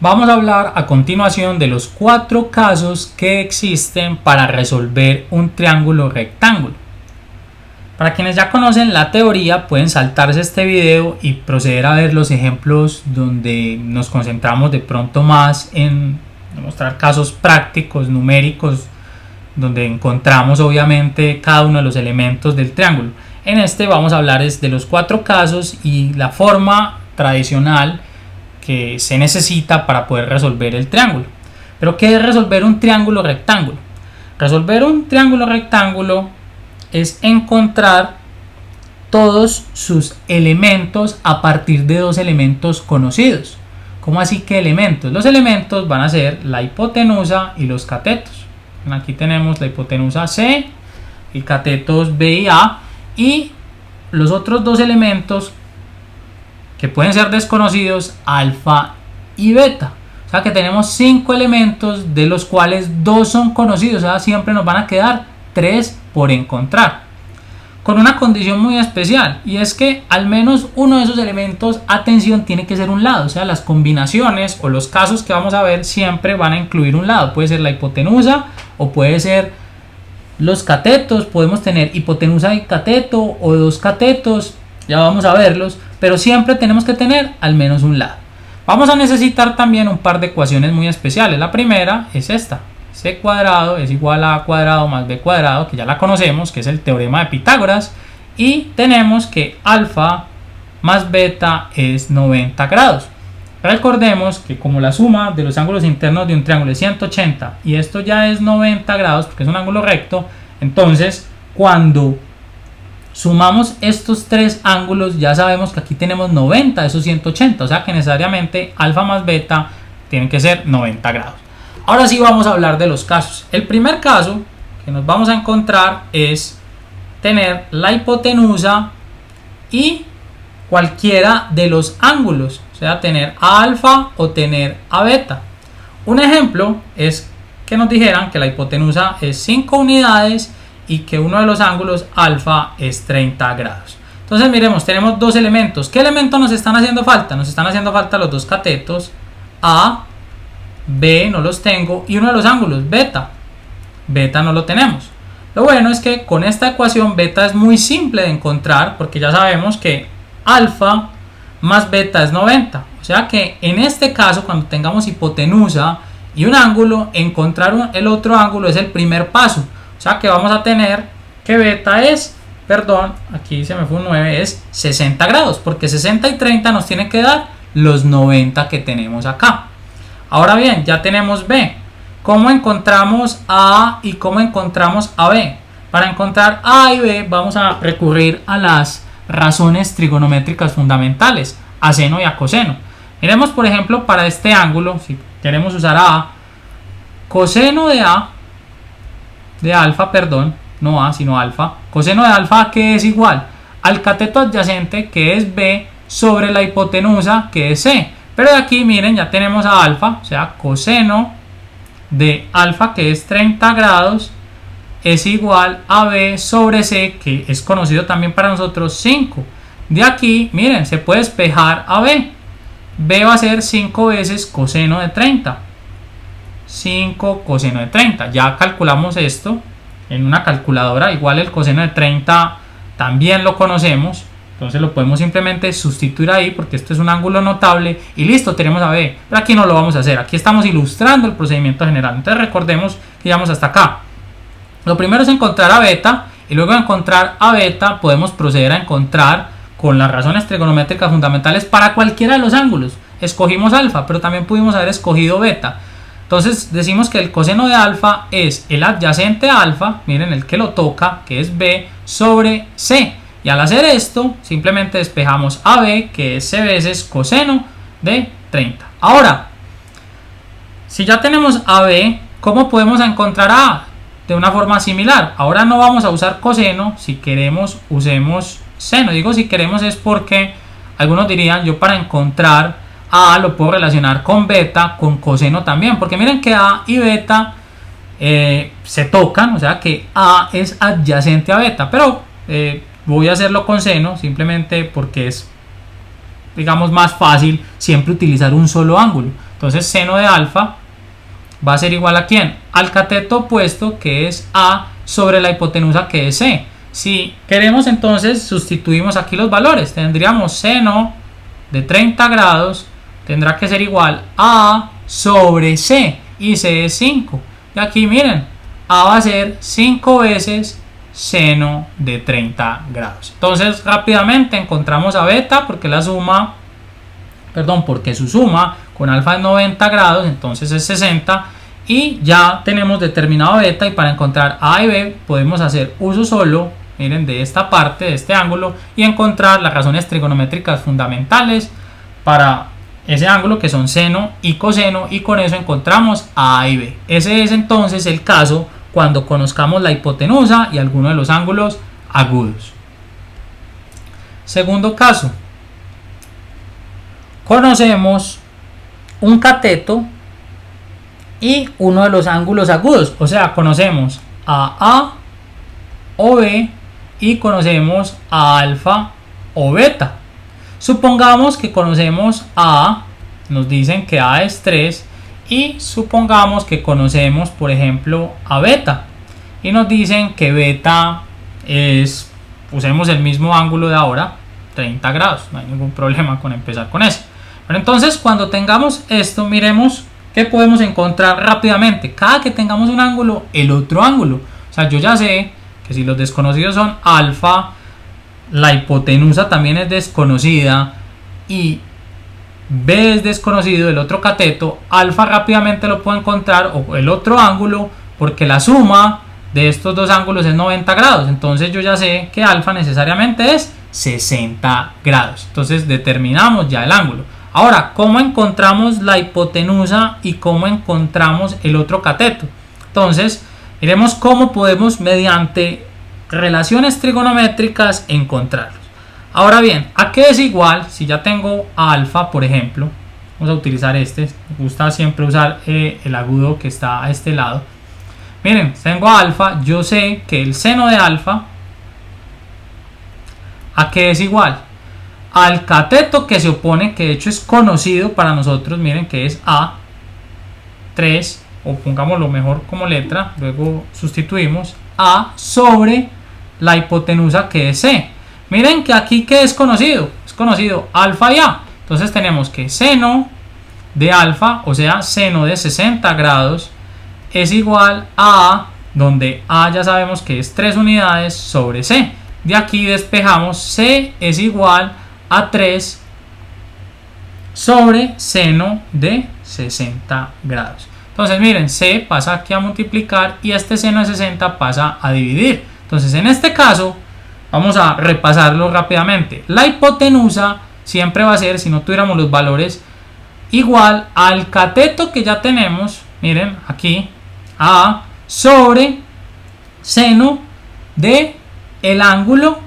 Vamos a hablar a continuación de los 4 casos que existen para resolver un triángulo rectángulo. Para quienes ya conocen la teoría, pueden saltarse este video y proceder a ver los ejemplos donde nos concentramos de pronto más en mostrar casos prácticos, numéricos, donde encontramos obviamente cada uno de los elementos del triángulo. En este vamos a hablar de los 4 casos y la forma tradicional que se necesita para poder resolver el triángulo. Pero ¿qué es resolver un triángulo rectángulo? Resolver un triángulo rectángulo es encontrar todos sus elementos a partir de 2 elementos conocidos. ¿Cómo así que elementos? Los elementos van a ser la hipotenusa y los catetos. Aquí tenemos la hipotenusa C y catetos B y A, y los otros 2 elementos que pueden ser desconocidos, alfa y beta. O sea que tenemos 5 elementos de los cuales 2 son conocidos. O sea, siempre nos van a quedar 3 por encontrar, con una condición muy especial, y es que al menos uno de esos elementos, atención, tiene que ser un lado. O sea, las combinaciones o los casos que vamos a ver siempre van a incluir un lado. Puede ser la hipotenusa o puede ser los catetos. Podemos tener hipotenusa y cateto o 2 catetos, ya vamos a verlos, pero siempre tenemos que tener al menos un lado. Vamos a necesitar también un par de ecuaciones muy especiales. La primera es esta: c cuadrado es igual a a cuadrado más b cuadrado, que ya la conocemos, que es el teorema de Pitágoras, y tenemos que alfa más beta es 90 grados. Recordemos que como la suma de los ángulos internos de un triángulo es 180 y esto ya es 90 grados porque es un ángulo recto, entonces cuando sumamos estos 3 ángulos ya sabemos que aquí tenemos 90 de esos 180, o sea que necesariamente alfa más beta tienen que ser 90 grados. Ahora sí vamos a hablar de los casos. El primer caso que nos vamos a encontrar es tener la hipotenusa y cualquiera de los ángulos, o sea, tener a alfa o tener a beta. Un ejemplo es que nos dijeran que la hipotenusa es 5 unidades y que uno de los ángulos alfa es 30 grados. Entonces miremos, tenemos 2 elementos. ¿Qué elementos nos están haciendo falta? Nos están haciendo falta los 2 catetos, A, B no los tengo, y uno de los ángulos, beta. Beta no lo tenemos. Lo bueno es que con esta ecuación beta es muy simple de encontrar, porque ya sabemos que alfa más beta es 90. O sea que en este caso, cuando tengamos hipotenusa y un ángulo, encontrar el otro ángulo es el primer paso. O sea que vamos a tener que beta es, perdón, aquí se me fue un 9, es 60 grados, porque 60 y 30 nos tienen que dar los 90 que tenemos acá. Ahora bien, ya tenemos B. ¿Cómo encontramos a A y cómo encontramos a B? Para encontrar A y B vamos a recurrir a las razones trigonométricas fundamentales, a seno y a coseno. Miremos, por ejemplo, para este ángulo, si queremos usar A, coseno de A, de alfa, perdón, no A, sino alfa, coseno de alfa, que es igual al cateto adyacente, que es B, sobre la hipotenusa, que es C. Pero de aquí, miren, ya tenemos a alfa, o sea, coseno de alfa, que es 30 grados, es igual a B sobre C, que es conocido también para nosotros 5. De aquí, miren, se puede despejar a B. B va a ser 5 veces coseno de 30. 5 coseno de 30. Ya calculamos esto en una calculadora. Igual el coseno de 30 también lo conocemos. Entonces lo podemos simplemente sustituir ahí, porque esto es un ángulo notable, y listo, tenemos a B. Pero aquí no lo vamos a hacer. Aquí estamos ilustrando el procedimiento general. Entonces recordemos que llegamos hasta acá. Lo primero es encontrar a beta, y luego de encontrar a beta podemos proceder a encontrar con las razones trigonométricas fundamentales para cualquiera de los ángulos. Escogimos alfa, pero también pudimos haber escogido beta. Entonces decimos que el coseno de alfa es el adyacente a alfa, miren, el que lo toca, que es B, sobre C. Y al hacer esto, simplemente despejamos a B, que es C veces coseno de 30. Ahora, si ya tenemos a B, ¿cómo podemos encontrar a A? De una forma similar. Ahora no vamos a usar coseno, si queremos usemos seno. Digo si queremos es porque algunos dirían, yo para encontrar a lo puedo relacionar con beta, con coseno también, porque miren que A y beta se tocan, o sea que A es adyacente a beta, pero voy a hacerlo con seno simplemente porque es, digamos, más fácil siempre utilizar un solo ángulo. Entonces seno de alfa va a ser igual a ¿quién? Al cateto opuesto, que es A, sobre la hipotenusa, que es C. Si queremos, entonces sustituimos aquí los valores. Tendríamos seno de 30 grados tendrá que ser igual a A sobre C, y C es 5. Y aquí miren, A va a ser 5 veces seno de 30 grados. Entonces rápidamente encontramos a beta porque porque su suma con alfa es 90 grados, entonces es 60, y ya tenemos determinado beta, y para encontrar A y B podemos hacer uso solo, miren, de esta parte, de este ángulo, y encontrar las razones trigonométricas fundamentales para ese ángulo, que son seno y coseno, y con eso encontramos A y B. Ese es entonces el caso cuando conozcamos la hipotenusa y alguno de los ángulos agudos. Segundo caso, conocemos un cateto y uno de los ángulos agudos, o sea, conocemos a A o B y conocemos a alfa o beta. Supongamos que conocemos a A, nos dicen que A es 3, y supongamos que conocemos, por ejemplo, a beta, y nos dicen que beta es, usemos el mismo ángulo de ahora, 30 grados, no hay ningún problema con empezar con eso. Pero entonces, cuando tengamos esto, miremos qué podemos encontrar rápidamente. Cada que tengamos un ángulo, el otro ángulo. O sea, yo ya sé que si los desconocidos son alfa, la hipotenusa también es desconocida, y B es desconocido, el otro cateto, alfa rápidamente lo puedo encontrar, o el otro ángulo, porque la suma de estos dos ángulos es 90 grados. Entonces yo ya sé que alfa necesariamente es 60 grados. Entonces determinamos ya el ángulo. Ahora, ¿cómo encontramos la hipotenusa y cómo encontramos el otro cateto? Entonces, miremos cómo podemos, mediante relaciones trigonométricas, encontrarlos. Ahora bien, ¿a qué es igual? Si ya tengo a alfa, por ejemplo, vamos a utilizar este, me gusta siempre usar el agudo que está a este lado. Miren, tengo a alfa, yo sé que el seno de alfa, ¿a qué es igual? Al cateto que se opone, que de hecho es conocido para nosotros, miren, que es A3, o pongámoslo mejor como letra, luego sustituimos A sobre la hipotenusa, que es C. Miren que aquí, ¿qué es conocido? Es conocido alfa y A. Entonces tenemos que seno de alfa, o sea, seno de 60 grados, es igual a A, donde A ya sabemos que es 3 unidades, sobre C. De aquí despejamos, C es igual a 3 sobre seno de 60 grados. Entonces miren, C pasa aquí a multiplicar y este seno de 60 pasa a dividir. Entonces en este caso, vamos a repasarlo rápidamente. La hipotenusa siempre va a ser, si no tuviéramos los valores, igual al cateto que ya tenemos, miren aquí, A sobre seno de el ángulo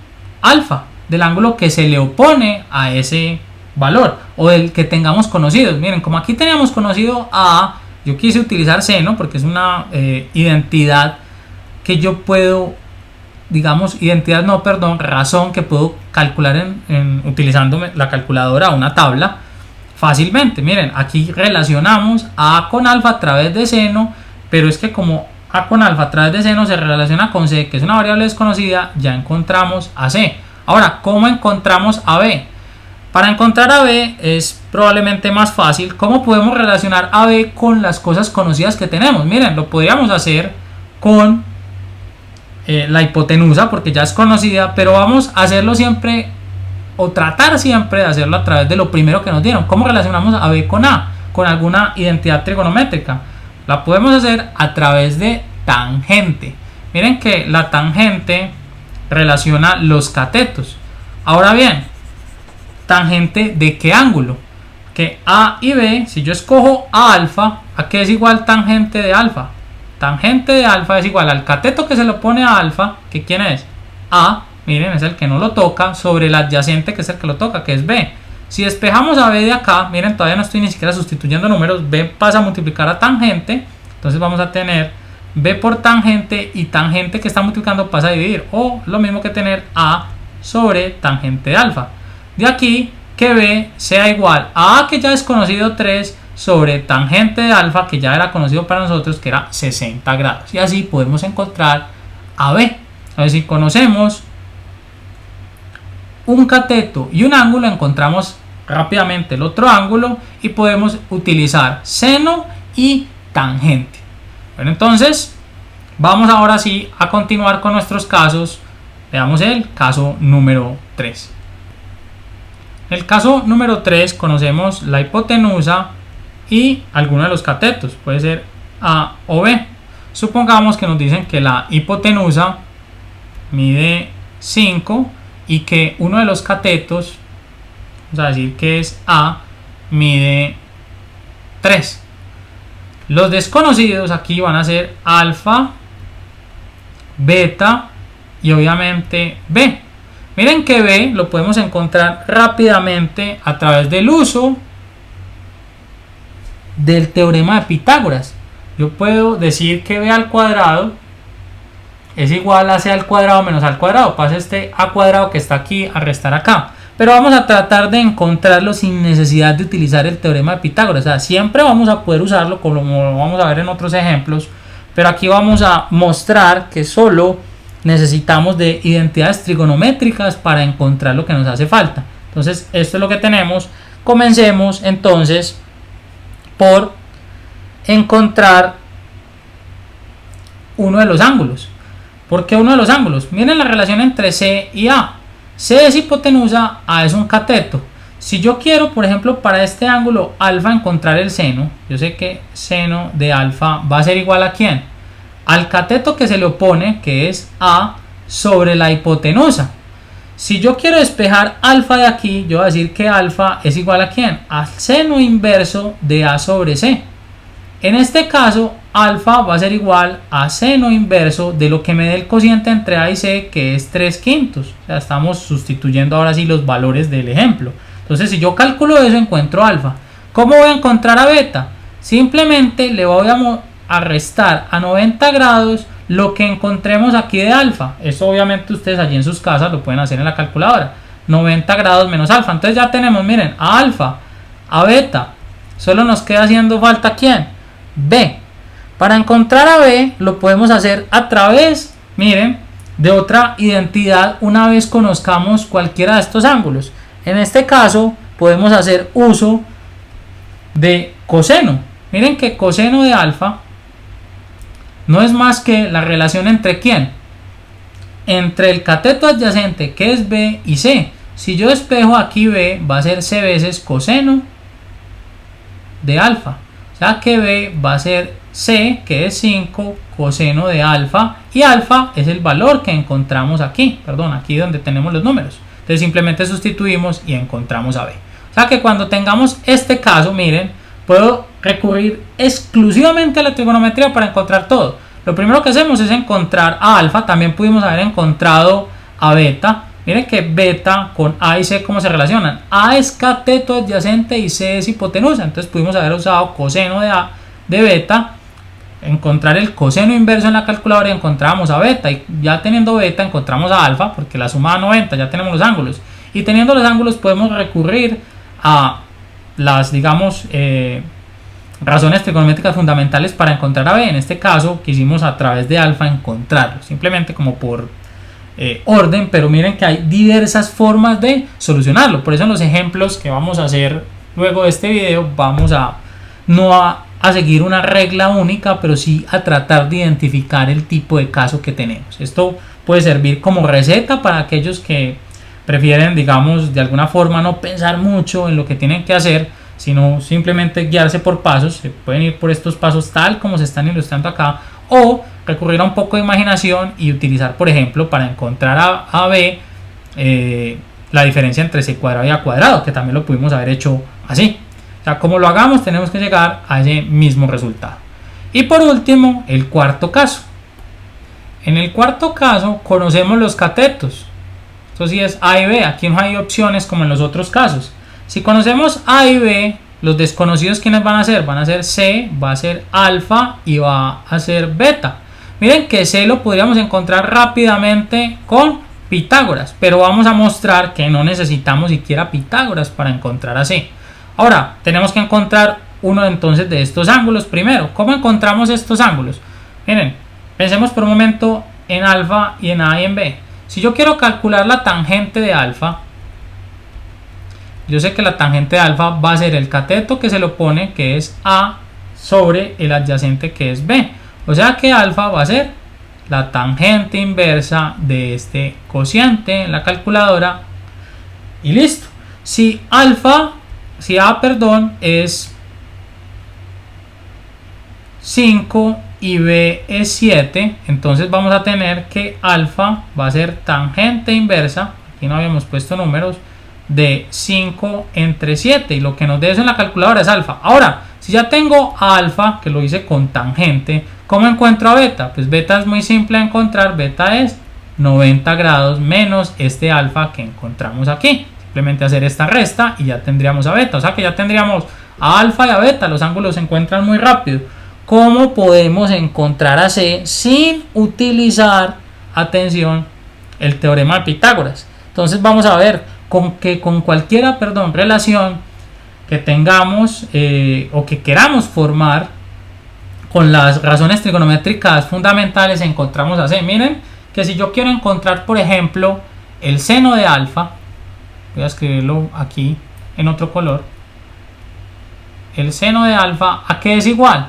alfa, del ángulo que se le opone a ese valor, o del que tengamos conocidos. Miren, como aquí teníamos conocido a, yo quise utilizar seno porque es una identidad que yo puedo, digamos, razón que puedo calcular utilizando la calculadora o una tabla fácilmente. Miren, aquí relacionamos A con alfa a través de seno, pero es que como A con alfa a través de seno se relaciona con C, que es una variable desconocida, ya encontramos a C. Ahora, ¿cómo encontramos a B? Para encontrar a B es probablemente más fácil. ¿Cómo podemos relacionar a B con las cosas conocidas que tenemos? Miren, lo podríamos hacer con la hipotenusa porque ya es conocida, pero vamos a hacerlo siempre, o tratar siempre de hacerlo a través de lo primero que nos dieron. ¿Cómo relacionamos a B con A? Con alguna identidad trigonométrica. La podemos hacer a través de tangente. Miren que la tangente relaciona los catetos. Ahora bien, ¿tangente de qué ángulo? Que A y B, si yo escojo a alfa, ¿a qué es igual tangente de alfa? Tangente de alfa es igual al cateto que se lo pone a alfa, que ¿quién es? A, miren, es el que no lo toca, sobre el adyacente, que es el que lo toca, que es B. Si despejamos a B de acá, miren, todavía no estoy ni siquiera sustituyendo números, B pasa a multiplicar a tangente, entonces vamos a tener B por tangente, y tangente que está multiplicando pasa a dividir, o lo mismo que tener A sobre tangente de alfa. De aquí que B sea igual a A, que ya es conocido 3, sobre tangente de alfa, que ya era conocido para nosotros, que era 60 grados. Y así podemos encontrar AB. A ver, si conocemos un cateto y un ángulo, encontramos rápidamente el otro ángulo y podemos utilizar seno y tangente. Bueno, entonces vamos ahora sí a continuar con nuestros casos. Veamos el caso número 3. En el caso número 3 conocemos la hipotenusa y alguno de los catetos, puede ser A o B. Supongamos que nos dicen que la hipotenusa mide 5 y que uno de los catetos, vamos a decir que es A, mide 3. Los desconocidos aquí van a ser alfa, beta y obviamente B. Miren que B lo podemos encontrar rápidamente a través del uso del teorema de Pitágoras. Yo puedo decir que B al cuadrado es igual a C al cuadrado menos A al cuadrado. Pasa este A cuadrado que está aquí a restar acá. Pero vamos a tratar de encontrarlo sin necesidad de utilizar el teorema de Pitágoras. O sea, siempre vamos a poder usarlo, como lo vamos a ver en otros ejemplos. Pero aquí vamos a mostrar que solo necesitamos de identidades trigonométricas para encontrar lo que nos hace falta. Entonces, esto es lo que tenemos. Comencemos entonces por encontrar uno de los ángulos. ¿Por qué uno de los ángulos? Miren la relación entre C y A. C es hipotenusa, A es un cateto. Si yo quiero, por ejemplo, para este ángulo alfa encontrar el seno, yo sé que seno de alfa va a ser igual a ¿quién? Al cateto que se le opone, que es A, sobre la hipotenusa. Si yo quiero despejar alfa de aquí, yo voy a decir que alfa es igual a ¿quién? Al seno inverso de A sobre C. En este caso, alfa va a ser igual a seno inverso de lo que me dé el cociente entre A y C, que es 3/5. O sea, estamos sustituyendo ahora sí los valores del ejemplo. Entonces, si yo calculo eso, encuentro alfa. ¿Cómo voy a encontrar a beta? Simplemente le voy a restar a 90 grados lo que encontremos aquí de alfa. Eso obviamente ustedes allí en sus casas lo pueden hacer en la calculadora. 90 grados menos alfa. Entonces ya tenemos, miren, a alfa, a beta. Solo nos queda haciendo falta ¿quién? B. Para encontrar a B lo podemos hacer a través, miren, de otra identidad una vez conozcamos cualquiera de estos ángulos. En este caso podemos hacer uso de coseno. Miren que coseno de alfa no es más que la relación entre ¿quién? Entre el cateto adyacente, que es B, y C. Si yo despejo aquí B, va a ser C veces coseno de alfa. O sea que B va a ser C, que es 5 coseno de alfa, y alfa es el valor que encontramos aquí, perdón, aquí donde tenemos los números. Entonces simplemente sustituimos y encontramos a B. O sea que cuando tengamos este caso, miren, puedo recurrir exclusivamente a la trigonometría para encontrar todo. Lo primero que hacemos es encontrar a alfa. También pudimos haber encontrado a beta. Miren que beta con A y C cómo se relacionan. A es cateto adyacente y C es hipotenusa. Entonces pudimos haber usado coseno de beta, encontrar el coseno inverso en la calculadora y encontramos a beta. Y ya teniendo beta encontramos a alfa, porque la suma da 90, ya tenemos los ángulos. Y teniendo los ángulos podemos recurrir a las, digamos, razones trigonométricas fundamentales para encontrar a B. En este caso quisimos a través de alfa encontrarlo, simplemente como por orden, pero miren que hay diversas formas de solucionarlo. Por eso en los ejemplos que vamos a hacer luego de este video vamos a no a seguir una regla única, pero sí a tratar de identificar el tipo de caso que tenemos. Esto puede servir como receta para aquellos que prefieren, digamos, de alguna forma no pensar mucho en lo que tienen que hacer, sino simplemente guiarse por pasos. Se pueden ir por estos pasos tal como se están ilustrando acá, o recurrir a un poco de imaginación y utilizar, por ejemplo, para encontrar a B, la diferencia entre C cuadrado y A cuadrado, que también lo pudimos haber hecho así. O sea, como lo hagamos, tenemos que llegar a ese mismo resultado. Y por último, el cuarto caso. En el cuarto caso, conocemos los catetos. Esto sí es A y B. Aquí no hay opciones como en los otros casos. Si conocemos A y B, los desconocidos, ¿quiénes van a ser? Van a ser C, va a ser alfa y va a ser beta. Miren que C lo podríamos encontrar rápidamente con Pitágoras, pero vamos a mostrar que no necesitamos siquiera Pitágoras para encontrar a C. Ahora, tenemos que encontrar uno entonces de estos ángulos primero. ¿Cómo encontramos estos ángulos? Miren, pensemos por un momento en alfa y en A y en B. Si yo quiero calcular la tangente de alfa, yo sé que la tangente de alfa va a ser el cateto que se lo pone, que es A, sobre el adyacente, que es B. O sea que alfa va a ser la tangente inversa de este cociente en la calculadora y listo. Si A, es 5 y B es 7, entonces vamos a tener que alfa va a ser tangente inversa, aquí no habíamos puesto números, de 5 entre 7, y lo que nos dé eso en la calculadora es alfa. Ahora, si ya tengo a alfa, que lo hice con tangente, ¿cómo encuentro a beta? Pues beta es muy simple de encontrar, beta es 90 grados menos este alfa que encontramos aquí. Simplemente hacer esta resta y ya tendríamos a beta, o sea que ya tendríamos a alfa y a beta, los ángulos se encuentran muy rápido. ¿Cómo podemos encontrar a C sin utilizar, atención, el teorema de Pitágoras? Entonces vamos a ver con cualquier relación que tengamos o que queramos formar con las razones trigonométricas fundamentales encontramos a C. Miren que si yo quiero encontrar, por ejemplo, el seno de alfa, voy a escribirlo aquí en otro color, el seno de alfa, ¿a qué es igual?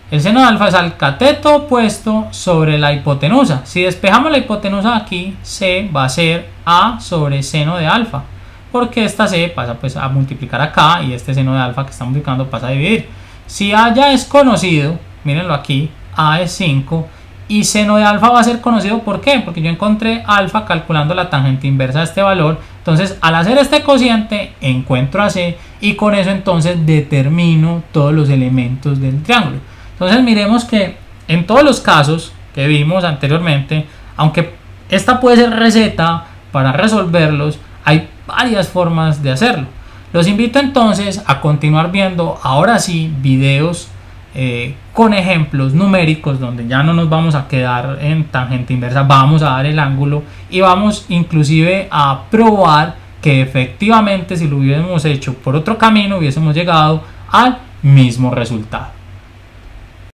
El seno de alfa es al cateto opuesto sobre la hipotenusa. Si despejamos la hipotenusa aquí, C va a ser A sobre seno de alfa, porque esta C pasa pues a multiplicar acá y este seno de alfa que está multiplicando pasa a dividir. Si A ya es conocido, mírenlo aquí, A es 5 y seno de alfa va a ser conocido, ¿por qué? Porque yo encontré alfa calculando la tangente inversa de este valor. Entonces al hacer este cociente encuentro a C y con eso entonces determino todos los elementos del triángulo. Entonces miremos que en todos los casos que vimos anteriormente, aunque esta puede ser receta para resolverlos, hay varias formas de hacerlo. Los invito entonces a continuar viendo ahora sí videos con ejemplos numéricos donde ya no nos vamos a quedar en tangente inversa, vamos a dar el ángulo y vamos inclusive a probar que efectivamente si lo hubiésemos hecho por otro camino hubiésemos llegado al mismo resultado.